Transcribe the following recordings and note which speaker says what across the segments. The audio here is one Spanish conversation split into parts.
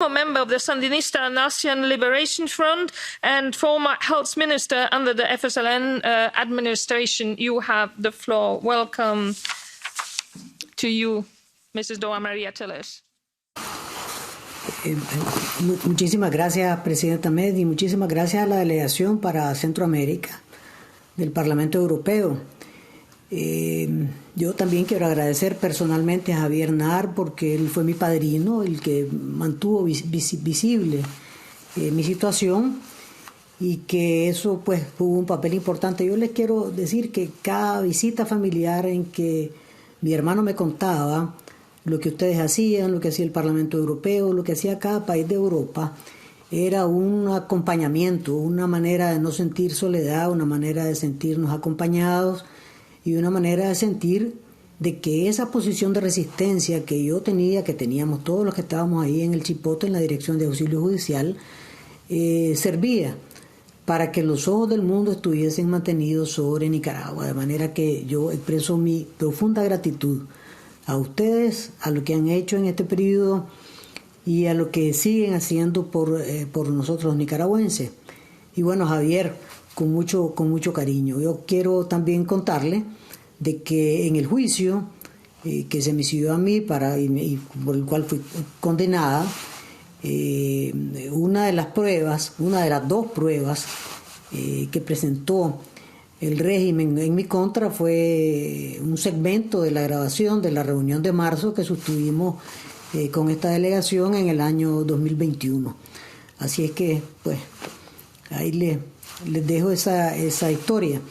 Speaker 1: Member of the Sandinista National Liberation Front and former health minister under the FSLN administration. You have the floor. Welcome to you, Mrs. Dora Maria Tellez.
Speaker 2: Muchísimas gracias, Presidenta Med, y muchísimas gracias a la delegación para Centroamérica del Parlamento Europeo. Yo también quiero agradecer personalmente a Javier Nar porque él fue mi padrino, el que mantuvo visible mi situación y que eso pues jugó un papel importante. Yo les quiero decir que cada visita familiar en que mi hermano me contaba lo que ustedes hacían, lo que hacía el Parlamento Europeo, lo que hacía cada país de Europa, era un acompañamiento, una manera de no sentir soledad, una manera de sentirnos acompañados y una manera de sentir de que esa posición de resistencia que yo tenía, que teníamos todos los que estábamos ahí en el Chipote, en la Dirección de Auxilio Judicial, servía para que los ojos del mundo estuviesen mantenidos sobre Nicaragua. De manera que yo expreso mi profunda gratitud a ustedes, a lo que han hecho en este periodo y a lo que siguen haciendo por nosotros los nicaragüenses. Y bueno, Javier, con mucho cariño. Yo quiero también contarle de que en el juicio que se me siguió a mí y por el cual fui condenada, una de las dos pruebas que presentó el régimen en mi contra fue un segmento de la grabación de la reunión de marzo que sostuvimos con esta delegación en el año 2021. Así es que, pues, ahí les dejo esa historia.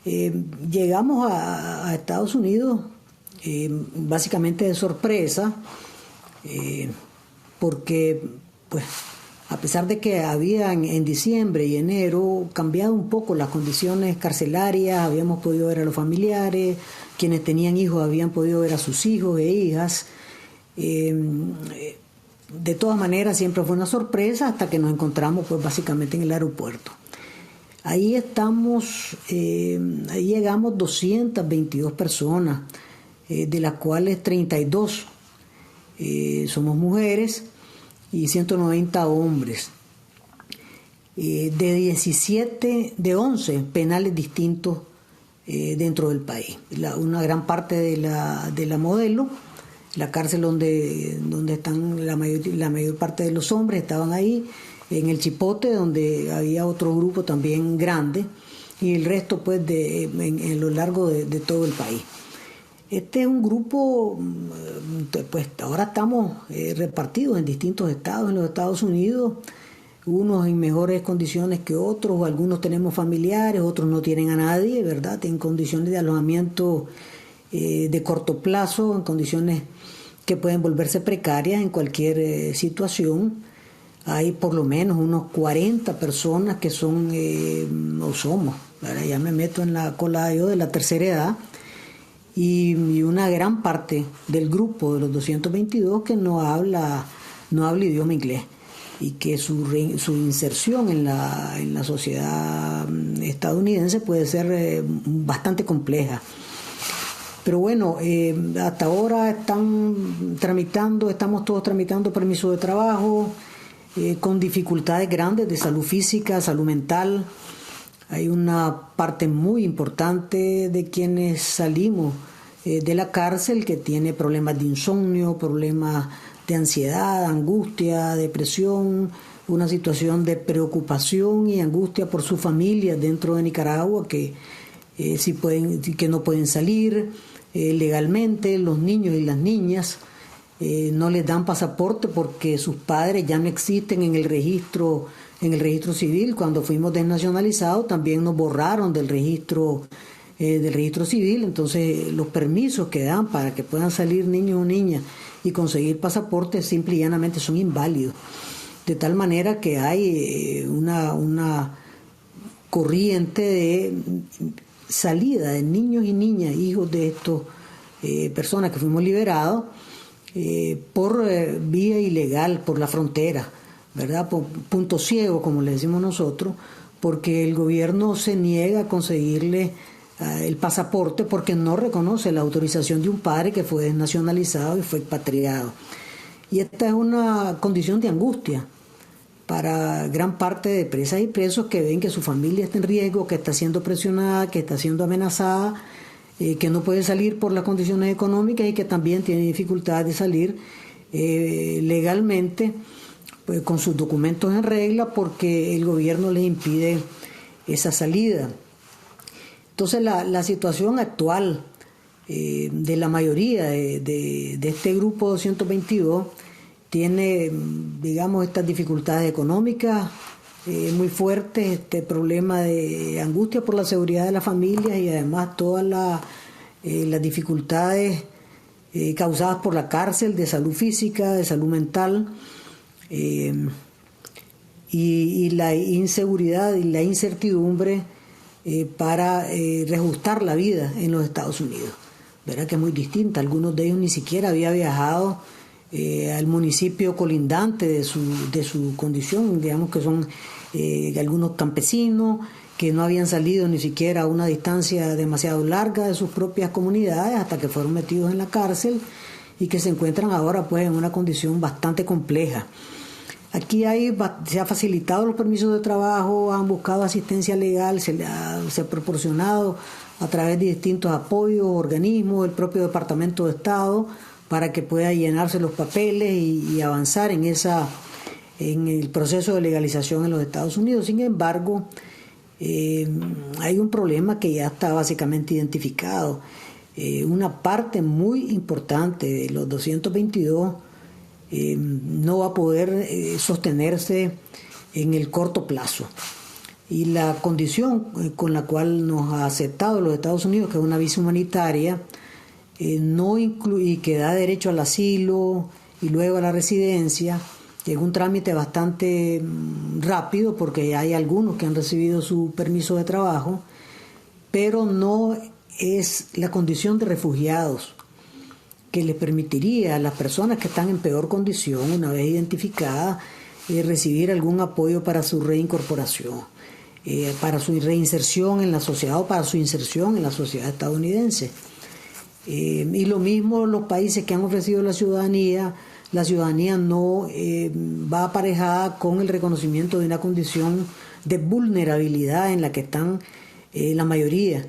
Speaker 2: Llegamos a Estados Unidos básicamente de sorpresa, porque pues a pesar de que habían en diciembre y enero cambiado un poco las condiciones carcelarias, habíamos podido ver a los familiares, quienes tenían hijos habían podido ver a sus hijos e hijas. De todas maneras siempre fue una sorpresa hasta que nos encontramos pues básicamente en el aeropuerto. Ahí ahí llegamos 222 personas, de las cuales 32 somos mujeres y 190 hombres, de 11 penales distintos dentro del país. Una gran parte de la Modelo, la cárcel donde están la mayor parte de los hombres estaban ahí, en el Chipote, donde había otro grupo también grande, y el resto pues en lo largo de todo el país. Este es un grupo, pues ahora estamos repartidos en distintos estados en los Estados Unidos, unos en mejores condiciones que otros, algunos tenemos familiares, otros no tienen a nadie, ¿verdad? En condiciones de alojamiento de corto plazo, en condiciones que pueden volverse precarias en cualquier situación. Hay por lo menos unos 40 personas que son, o somos, ahora ya me meto en la cola yo de la tercera edad, y una gran parte del grupo de los 222 que no habla idioma inglés y que su inserción en la sociedad estadounidense puede ser bastante compleja. Pero bueno, hasta ahora estamos todos tramitando permiso de trabajo, con dificultades grandes de salud física, salud mental. Hay una parte muy importante de quienes salimos de la cárcel que tiene problemas de insomnio, problemas de ansiedad, angustia, depresión, una situación de preocupación y angustia por su familia dentro de Nicaragua que no pueden salir legalmente. Los niños y las niñas no les dan pasaporte porque sus padres ya no existen en el registro civil. Cuando fuimos desnacionalizados también nos borraron del registro civil. Entonces los permisos que dan para que puedan salir niños o niñas y conseguir pasaportes simple y llanamente son inválidos, de tal manera que hay una corriente de salida de niños y niñas, hijos de estas personas que fuimos liberados, por vía ilegal, por la frontera, ¿verdad? Por punto ciego, como le decimos nosotros, porque el gobierno se niega a conseguirle el pasaporte porque no reconoce la autorización de un padre que fue desnacionalizado y fue expatriado. Y esta es una condición de angustia para gran parte de presas y presos que ven que su familia está en riesgo, que está siendo presionada, que está siendo amenazada, que no puede salir por las condiciones económicas y que también tiene dificultad de salir legalmente, pues, con sus documentos en regla porque el gobierno les impide esa salida. Entonces la situación actual de la mayoría de este grupo 222 tiene, digamos, estas dificultades económicas muy fuertes, este problema de angustia por la seguridad de las familias y además todas las dificultades causadas por la cárcel de salud física, de salud mental, y la inseguridad y la incertidumbre para reajustar la vida en los Estados Unidos. Verá que es muy distinta. Algunos de ellos ni siquiera había viajado al municipio colindante de su condición, digamos que son algunos campesinos que no habían salido ni siquiera a una distancia demasiado larga de sus propias comunidades hasta que fueron metidos en la cárcel y que se encuentran ahora pues en una condición bastante compleja. Aquí se ha facilitado los permisos de trabajo, han buscado asistencia legal, se ha proporcionado a través de distintos apoyos, organismos, el propio Departamento de Estado, para que pueda llenarse los papeles y avanzar en el proceso de legalización en los Estados Unidos. Sin embargo, hay un problema que ya está básicamente identificado. Una parte muy importante de los 222 no va a poder sostenerse en el corto plazo. Y la condición con la cual nos ha aceptado los Estados Unidos, que es una visa humanitaria, no incluye, que da derecho al asilo y luego a la residencia, que es un trámite bastante rápido porque hay algunos que han recibido su permiso de trabajo, pero no es la condición de refugiados que les permitiría a las personas que están en peor condición, una vez identificadas, recibir algún apoyo para su reincorporación, para su reinserción en la sociedad o para su inserción en la sociedad estadounidense. Y lo mismo los países que han ofrecido la ciudadanía no va aparejada con el reconocimiento de una condición de vulnerabilidad en la que están la mayoría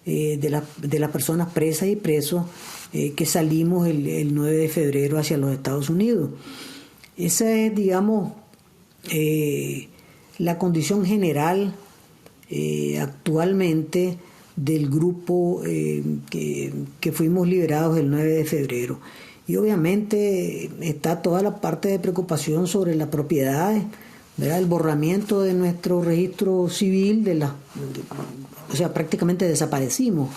Speaker 2: de las personas presas y presos que salimos el 9 de febrero hacia los Estados Unidos. Esa es, digamos, la condición general actualmente del grupo que fuimos liberados el 9 de febrero. Y obviamente está toda la parte de preocupación sobre las propiedades, ¿verdad? El borramiento de nuestro registro civil, o sea, prácticamente desaparecimos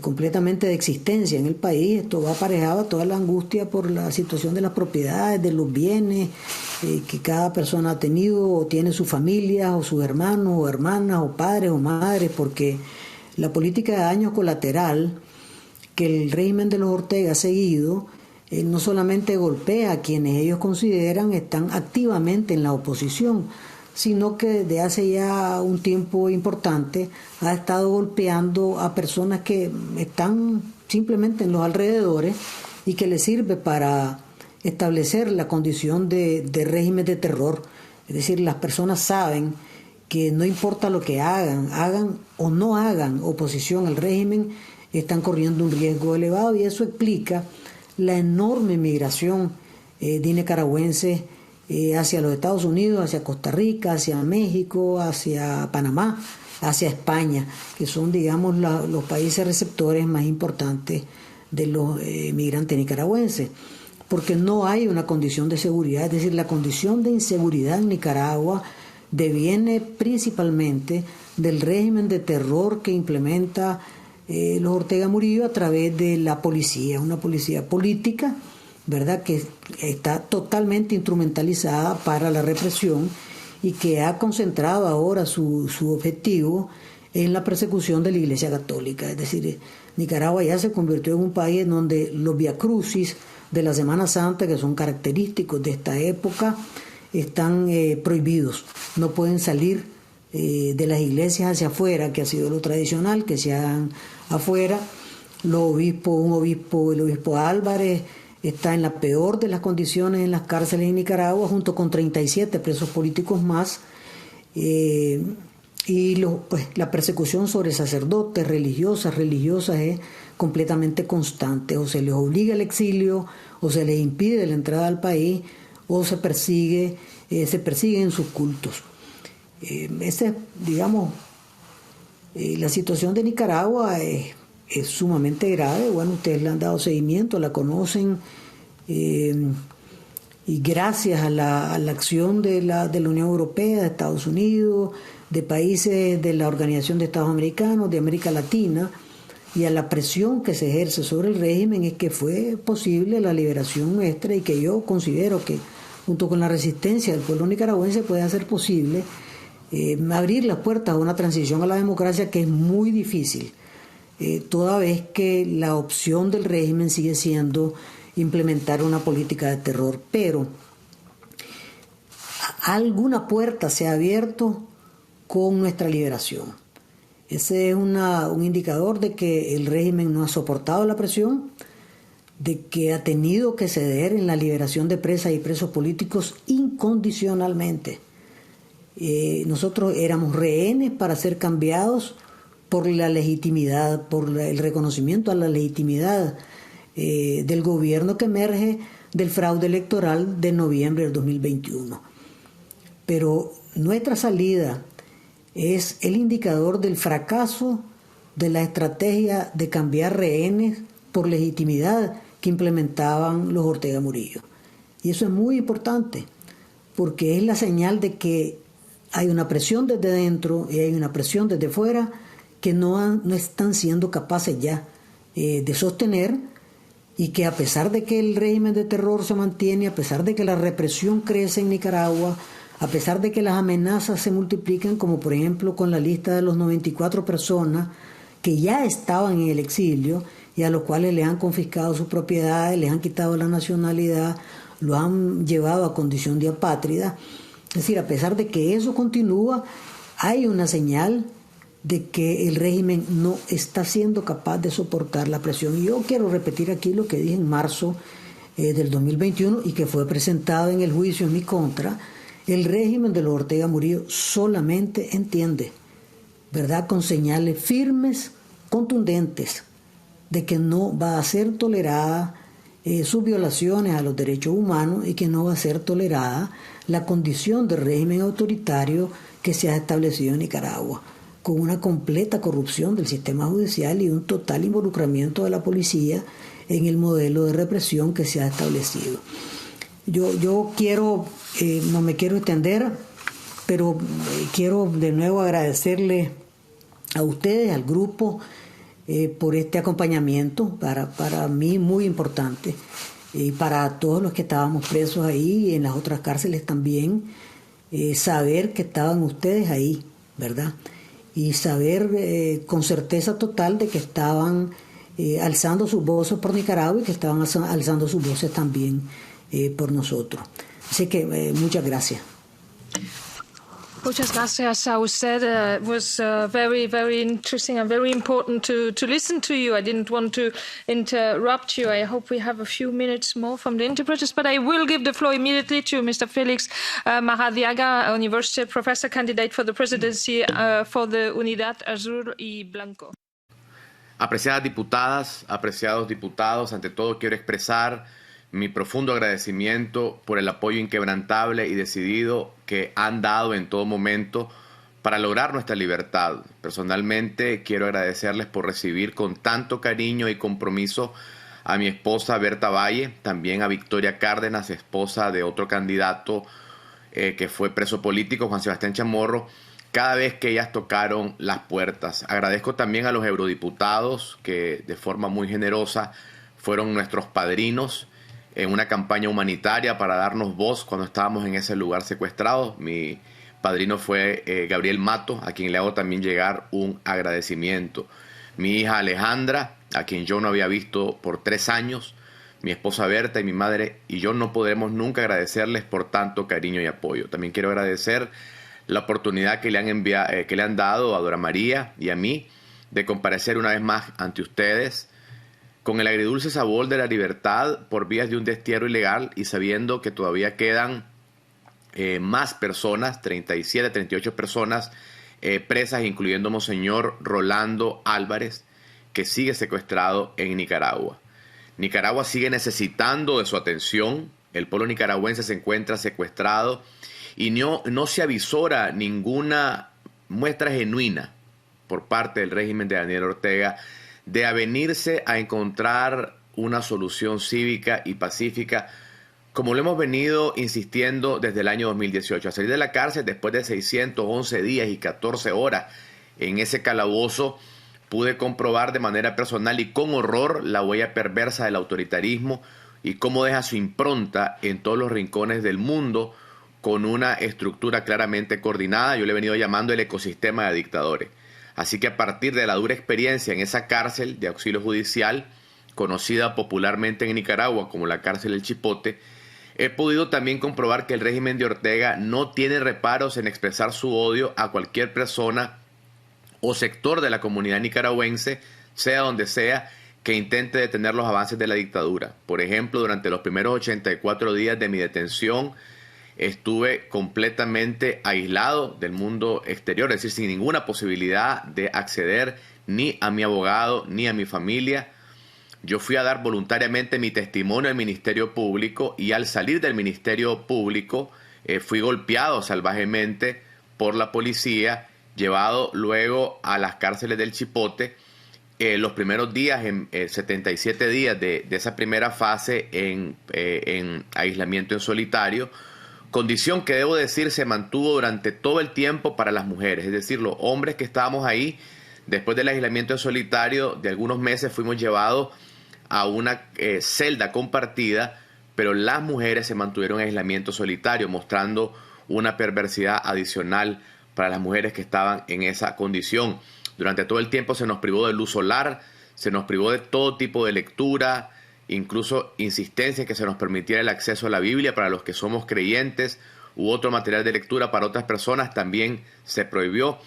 Speaker 2: completamente de existencia en el país. Esto va aparejado a toda la angustia por la situación de las propiedades, de los bienes que cada persona ha tenido o tiene su familia o sus hermanos o hermanas o padres o madres, porque la política de daño colateral que el régimen de los Ortega ha seguido no solamente golpea a quienes ellos consideran están activamente en la oposición, sino que desde hace ya un tiempo importante ha estado golpeando a personas que están simplemente en los alrededores y que les sirve para establecer la condición de régimen de terror. Es decir, las personas saben que no importa lo que hagan o no hagan oposición al régimen, están corriendo un riesgo elevado, y eso explica la enorme migración de nicaragüenses hacia los Estados Unidos, hacia Costa Rica, hacia México, hacia Panamá, hacia España, que son, digamos, los países receptores más importantes de los migrantes nicaragüenses, porque no hay una condición de seguridad. Es decir, la condición de inseguridad en Nicaragua deviene principalmente del régimen de terror que implementa los Ortega Murillo a través de la policía, una policía política, ¿verdad?, que está totalmente instrumentalizada para la represión y que ha concentrado ahora su objetivo en la persecución de la Iglesia Católica. Es decir, Nicaragua ya se convirtió en un país en donde los viacrucis de la Semana Santa, que son característicos de esta época, están prohibidos. No pueden salir de las iglesias hacia afuera, que ha sido lo tradicional, que se hagan afuera. El obispo Álvarez está en la peor de las condiciones en las cárceles en Nicaragua, junto con 37 presos políticos más. La persecución sobre sacerdotes, religiosas es completamente constante. O se les obliga al exilio, o se les impide la entrada al país, o se persiguen sus cultos. La situación de Nicaragua es sumamente grave. Bueno, ustedes le han dado seguimiento, la conocen, y gracias a la acción de la Unión Europea, de Estados Unidos, de países de la Organización de Estados Americanos, de América Latina, y a la presión que se ejerce sobre el régimen, es que fue posible la liberación nuestra, y que yo considero que junto con la resistencia del pueblo nicaragüense puede hacer posible abrir las puertas a una transición a la democracia, que es muy difícil, toda vez que la opción del régimen sigue siendo implementar una política de terror. Pero alguna puerta se ha abierto con nuestra liberación. Ese es un indicador de que el régimen no ha soportado la presión, de que ha tenido que ceder en la liberación de presas y presos políticos incondicionalmente. Nosotros éramos rehenes para ser cambiados por la legitimidad, por el reconocimiento a la legitimidad del gobierno que emerge del fraude electoral de noviembre del 2021. Pero nuestra salida es el indicador del fracaso de la estrategia de cambiar rehenes por legitimidad que implementaban los Ortega Murillo. Y eso es muy importante, porque es la señal de que hay una presión desde dentro y hay una presión desde fuera que no están siendo capaces ya de sostener, y que a pesar de que el régimen de terror se mantiene, a pesar de que la represión crece en Nicaragua, a pesar de que las amenazas se multiplican, como por ejemplo con la lista de los 94 personas que ya estaban en el exilio y a los cuales les han confiscado sus propiedades, les han quitado la nacionalidad, los han llevado a condición de apátrida. Es decir, a pesar de que eso continúa, hay una señal de que el régimen no está siendo capaz de soportar la presión. Y yo quiero repetir aquí lo que dije en marzo del 2021 y que fue presentado en el juicio en mi contra. El régimen de los Ortega Murillo solamente entiende, ¿verdad?, con señales firmes, contundentes, de que no va a ser tolerada sus violaciones a los derechos humanos, y que no va a ser tolerada la condición de régimen autoritario que se ha establecido en Nicaragua, con una completa corrupción del sistema judicial y un total involucramiento de la policía en el modelo de represión que se ha establecido. Yo quiero, no me quiero extender, pero quiero de nuevo agradecerle a ustedes, al grupo, por este acompañamiento, para mí muy importante, y para todos los que estábamos presos ahí y en las otras cárceles también, saber que estaban ustedes ahí, ¿verdad? Y saber con certeza total de que estaban alzando sus voces por Nicaragua, y que estaban alzando sus voces también por nosotros. Así que muchas gracias.
Speaker 1: Muchas gracias a usted. It was very, very interesting and very important to listen to you. I didn't want to interrupt you. I hope we have a few minutes more from the interpreters, but I will give the floor immediately to Mr. Felix Maradiaga, a university professor candidate for the presidency for the Unidad Azul y Blanco.
Speaker 3: Apreciadas diputadas, apreciados diputados, ante todo quiero expresar mi profundo agradecimiento por el apoyo inquebrantable y decidido que han dado en todo momento para lograr nuestra libertad. Personalmente quiero agradecerles por recibir con tanto cariño y compromiso a mi esposa Berta Valle, también a Victoria Cárdenas, esposa de otro candidato que fue preso político, Juan Sebastián Chamorro, cada vez que ellas tocaron las puertas. Agradezco también a los eurodiputados que de forma muy generosa fueron nuestros padrinos en una campaña humanitaria para darnos voz cuando estábamos en ese lugar secuestrados. Mi padrino fue Gabriel Mato, a quien le hago también llegar un agradecimiento. Mi hija Alejandra, a quien yo no había visto por 3 años, mi esposa Berta y mi madre y yo no podremos nunca agradecerles por tanto cariño y apoyo. También quiero agradecer la oportunidad que le han dado a Dora María y a mí de comparecer una vez más ante ustedes con el agridulce sabor de la libertad por vías de un destierro ilegal y sabiendo que todavía quedan más personas, 37, 38 personas presas, incluyendo Monseñor Rolando Álvarez, que sigue secuestrado en Nicaragua. Nicaragua sigue necesitando de su atención. El pueblo nicaragüense se encuentra secuestrado y no se avisora ninguna muestra genuina por parte del régimen de Daniel Ortega de avenirse a encontrar una solución cívica y pacífica, como lo hemos venido insistiendo desde el año 2018. A salir de la cárcel después de 611 días y 14 horas en ese calabozo, pude comprobar de manera personal y con horror la huella perversa del autoritarismo y cómo deja su impronta en todos los rincones del mundo con una estructura claramente coordinada. Yo le he venido llamando el ecosistema de dictadores. Así que a partir de la dura experiencia en esa cárcel de auxilio judicial, conocida popularmente en Nicaragua como la cárcel del Chipote, he podido también comprobar que el régimen de Ortega no tiene reparos en expresar su odio a cualquier persona o sector de la comunidad nicaragüense, sea donde sea, que intente detener los avances de la dictadura. Por ejemplo, durante los primeros 84 días de mi detención, estuve completamente aislado del mundo exterior, es decir, sin ninguna posibilidad de acceder ni a mi abogado ni a mi familia. Yo fui a dar voluntariamente mi testimonio al Ministerio Público y al salir del Ministerio Público fui golpeado salvajemente por la policía, llevado luego a las cárceles del Chipote. Los primeros días, 77 días de esa primera fase en aislamiento en solitario, condición que debo decir se mantuvo durante todo el tiempo para las mujeres, es decir, los hombres que estábamos ahí, después del aislamiento en solitario de algunos meses fuimos llevados a una celda compartida, pero las mujeres se mantuvieron en aislamiento solitario, mostrando una perversidad adicional para las mujeres que estaban en esa condición. Durante todo el tiempo se nos privó de luz solar, se nos privó de todo tipo de lectura, incluso insistencia en que se nos permitiera el acceso a la Biblia para los que somos creyentes u otro material de lectura para otras personas también se prohibió.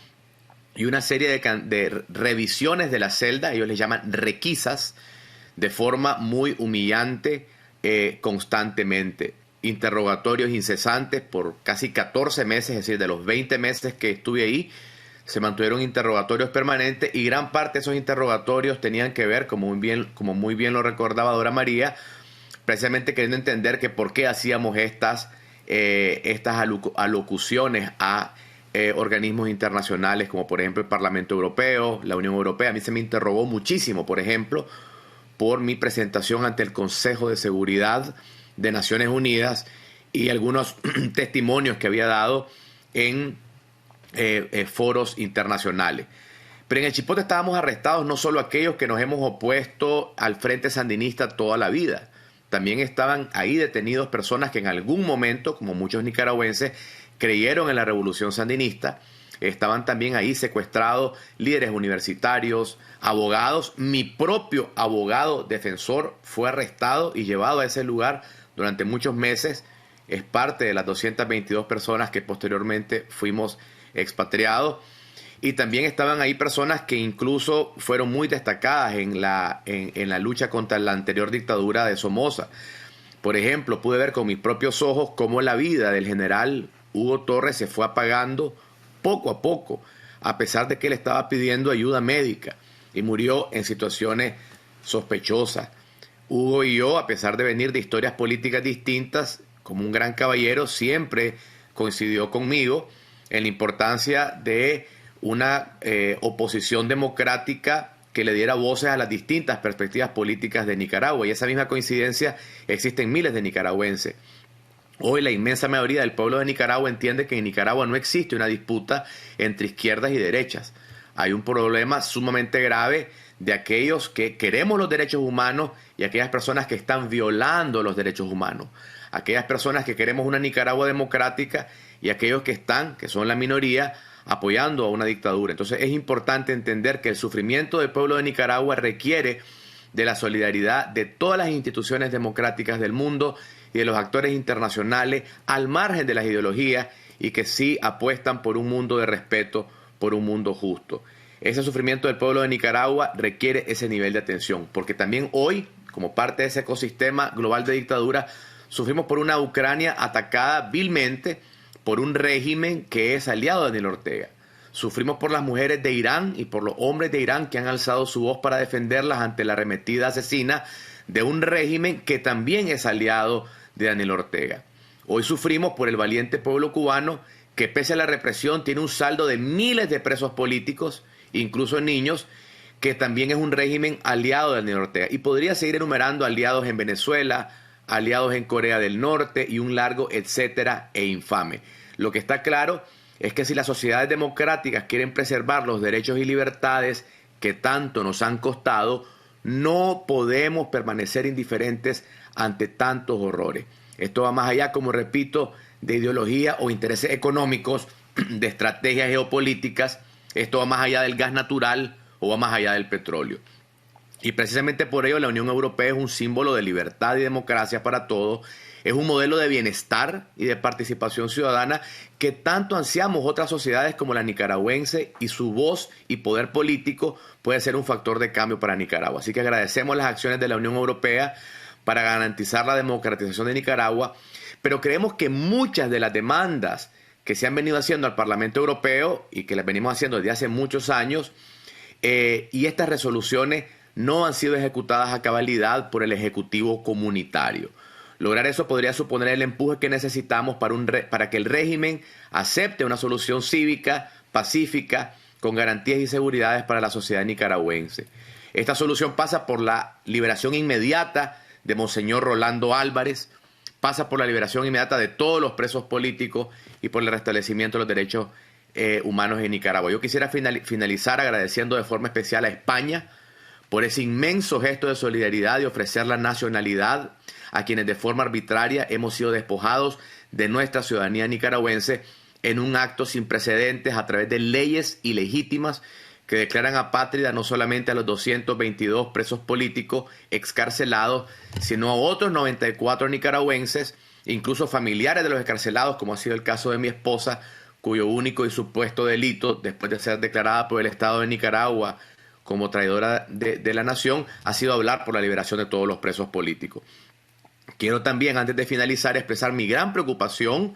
Speaker 3: Y una serie de revisiones de la celda, ellos les llaman requisas, de forma muy humillante constantemente. Interrogatorios incesantes por casi 14 meses, es decir, de los 20 meses que estuve ahí, se mantuvieron interrogatorios permanentes y gran parte de esos interrogatorios tenían que ver, como muy bien lo recordaba Dora María, precisamente queriendo entender que por qué hacíamos estas alocuciones a organismos internacionales como por ejemplo el Parlamento Europeo, la Unión Europea. A mí se me interrogó muchísimo, por ejemplo, por mi presentación ante el Consejo de Seguridad de Naciones Unidas y algunos testimonios que había dado en foros internacionales. Pero en el Chipote estábamos arrestados no solo aquellos que nos hemos opuesto al Frente Sandinista toda la vida. También estaban ahí detenidos personas que en algún momento, como muchos nicaragüenses, creyeron en la revolución sandinista. Estaban también ahí secuestrados líderes universitarios, abogados. Mi propio abogado defensor fue arrestado y llevado a ese lugar durante muchos meses. Es parte de las 222 personas que posteriormente fuimos expatriados. Y también estaban ahí personas que incluso fueron muy destacadas en la lucha contra la anterior dictadura de Somoza. Por ejemplo, pude ver con mis propios ojos cómo la vida del general Hugo Torres se fue apagando poco a poco, a pesar de que él estaba pidiendo ayuda médica y murió en situaciones sospechosas. Hugo y yo, a pesar de venir de historias políticas distintas, como un gran caballero, siempre coincidió conmigo en la importancia de una oposición democrática que le diera voces a las distintas perspectivas políticas de Nicaragua. Y esa misma coincidencia existe en miles de nicaragüenses. Hoy la inmensa mayoría del pueblo de Nicaragua entiende que en Nicaragua no existe una disputa entre izquierdas y derechas. Hay un problema sumamente grave de aquellos que queremos los derechos humanos y aquellas personas que están violando los derechos humanos. Aquellas personas que queremos una Nicaragua democrática y aquellos que son la minoría, apoyando a una dictadura. Entonces es importante entender que el sufrimiento del pueblo de Nicaragua requiere de la solidaridad de todas las instituciones democráticas del mundo y de los actores internacionales al margen de las ideologías y que sí apuestan por un mundo de respeto, por un mundo justo. Ese sufrimiento del pueblo de Nicaragua requiere ese nivel de atención, porque también hoy, como parte de ese ecosistema global de dictadura, sufrimos por una Ucrania atacada vilmente por un régimen que es aliado de Daniel Ortega. Sufrimos por las mujeres de Irán y por los hombres de Irán que han alzado su voz para defenderlas ante la arremetida asesina de un régimen que también es aliado de Daniel Ortega. Hoy sufrimos por el valiente pueblo cubano que pese a la represión tiene un saldo de miles de presos políticos, incluso niños, que también es un régimen aliado de Daniel Ortega. Y podría seguir enumerando aliados en Venezuela, aliados en Corea del Norte y un largo etcétera e infame. Lo que está claro es que si las sociedades democráticas quieren preservar los derechos y libertades que tanto nos han costado, no podemos permanecer indiferentes ante tantos horrores. Esto va más allá, como repito, de ideología o intereses económicos, de estrategias geopolíticas. Esto va más allá del gas natural o va más allá del petróleo. Y precisamente por ello la Unión Europea es un símbolo de libertad y democracia para todos. Es un modelo de bienestar y de participación ciudadana que tanto ansiamos otras sociedades como la nicaragüense, y su voz y poder político puede ser un factor de cambio para Nicaragua. Así que agradecemos las acciones de la Unión Europea para garantizar la democratización de Nicaragua, pero creemos que muchas de las demandas que se han venido haciendo al Parlamento Europeo y que las venimos haciendo desde hace muchos años, y estas resoluciones no han sido ejecutadas a cabalidad por el Ejecutivo comunitario. Lograr eso podría suponer el empuje que necesitamos para que el régimen acepte una solución cívica, pacífica, con garantías y seguridades para la sociedad nicaragüense. Esta solución pasa por la liberación inmediata de Monseñor Rolando Álvarez, pasa por la liberación inmediata de todos los presos políticos y por el restablecimiento de los derechos humanos en Nicaragua. Yo quisiera finalizar agradeciendo de forma especial a España por ese inmenso gesto de solidaridad y ofrecer la nacionalidad a quienes de forma arbitraria hemos sido despojados de nuestra ciudadanía nicaragüense en un acto sin precedentes a través de leyes ilegítimas que declaran apátrida no solamente a los 222 presos políticos excarcelados, sino a otros 94 nicaragüenses, incluso familiares de los excarcelados, como ha sido el caso de mi esposa, cuyo único y supuesto delito, después de ser declarada por el Estado de Nicaragua como traidora de la nación, ha sido hablar por la liberación de todos los presos políticos. Quiero también, antes de finalizar, expresar mi gran preocupación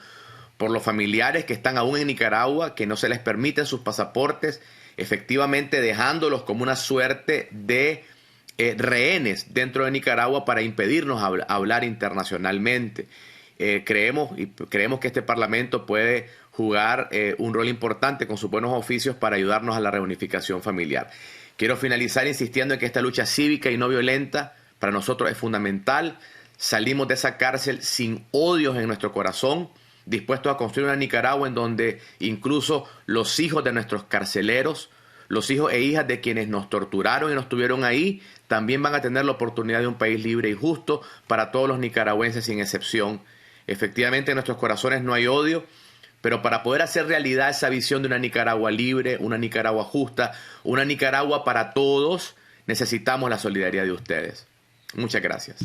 Speaker 3: por los familiares que están aún en Nicaragua, que no se les permiten sus pasaportes, efectivamente dejándolos como una suerte de rehenes dentro de Nicaragua para impedirnos hablar internacionalmente. Creemos que este Parlamento puede jugar un rol importante con sus buenos oficios para ayudarnos a la reunificación familiar. Quiero finalizar insistiendo en que esta lucha cívica y no violenta para nosotros es fundamental. Salimos de esa cárcel sin odios en nuestro corazón, dispuestos a construir una Nicaragua en donde incluso los hijos de nuestros carceleros, los hijos e hijas de quienes nos torturaron y nos tuvieron ahí, también van a tener la oportunidad de un país libre y justo para todos los nicaragüenses sin excepción. Efectivamente, en nuestros corazones no hay odio, pero para poder hacer realidad esa visión de una Nicaragua libre, una Nicaragua justa, una Nicaragua para todos, necesitamos la solidaridad de ustedes. Muchas gracias.